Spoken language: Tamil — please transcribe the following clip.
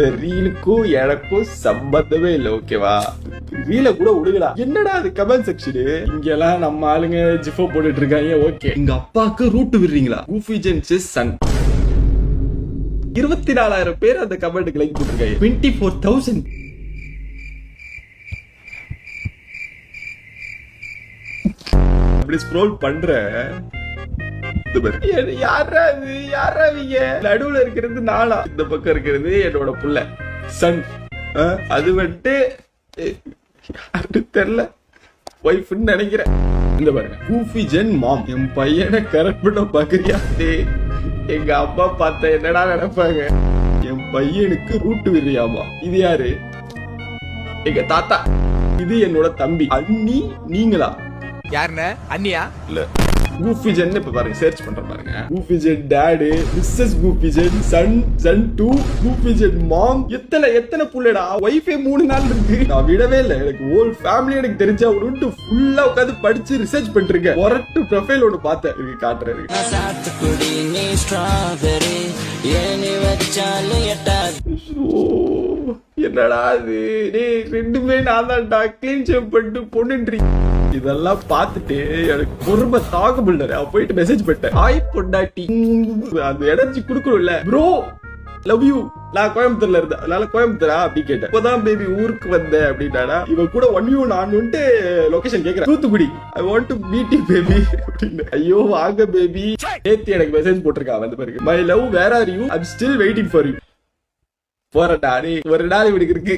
ரீலுக்கும் எனக்கும் சம்பந்தமே இல்ல. ஓகேவா? ரீல கூட விடுங்களா. என்னடா அது கமெண்ட் செக்ஷனு? இங்கெல்லாம் நம்ம ஆளுங்க ஜிஃபோ போட்டுட்டு இருக்காங்க. ஓகே, எங்க அப்பாக்கு ரூட் விடுறீங்களா? கூஃபி ஜென்ஸ் சன் 24,000 பேர் அந்த கமெண்ட்டுக்கு லைக் போட்டுருக்காங்க. 24,000. அப்படி ஸ்க்ரோல் பண்ற நடுவுல இருக்கிறது நானா, இந்த பக்கம் இருக்கிறது என்னோட புள்ள சன். அது வந்துட்டு யாரு தெரியல, ஒய்ஃப்னு நினைக்கிறேன். இந்த பாருங்க, கூஃபி ஜென் மாம். என் பையனை கரெக்ட் பண்ண பாக்குறியா? எங்க அப்பா பார்த்தா என்னடா நினைப்பாங்க? என் பையனுக்கு ரூட்டு விரியாமா. இது யாரு? எங்க தாத்தா. இது என்னோட தம்பி. அண்ணி நீங்களா? யாருன்னு? அண்ணியா? இல்ல, கூஃபிஜன். இப்ப பாருங்க, சர்ச் பண்ற பாருங்க. கூஃபிஜன் டாடு, மிஸ்ஸஸ் கூஃபிஜன் சன், சன் 2, கூஃபிஜன் மாம். எத்தனை புள்ளடா? ஒய்ஃபே 3 நாள் இருக்கு. நான் விடவே இல்ல. எனக்கு ஹோல் ஃபேமிலி எனக்கு தெரிஞ்சா உண்டு. ஃபுல்லா உட்கார்ந்து படிச்சு ரிசர்ச் பண்ணிருக்கேன். ஒரட்டு ப்ரொஃபைல் ஒன்னு பார்த்தேன். இருக்கு காட்டுறேன். என்னடா இது? டேய், ரெண்டுமே நான் தான்டா. க்ளீன் ஷேவ் பண்ணிட்டு பொண்ணுன்றி. இதெல்லாம் பார்த்துட்டு எனக்கு பொறுமை தாக்க முடியல. போயிட்டு மெசேஜ் பண்ணிட்டேன். ஆய் பொண்டாட்டி, அந்த எனர்ஜி குடுக்கணும்ல ப்ரோ, லவ் யூ. நான் கோயம்புத்தூர்ல இருந்தேன், அதனால கோயம்புத்தூரா அப்படி கேட்டேன். இப்பதான் பேபி ஊருக்கு வந்தேன் அப்படின்னா, இவ கூட 1v1 நான் லொகேஷன் கேக்குறேன். Thoothukudi. I want to meet you baby அப்படின்னு. ஐயோ வாங்க பேபி. நேத்து எனக்கு மெசேஜ் போட்டிருக்கா வந்து பாருங்க. My love where are you? I am still waiting for you. போறடா, ஒரு நாள் இவனுக்கு இருக்கு.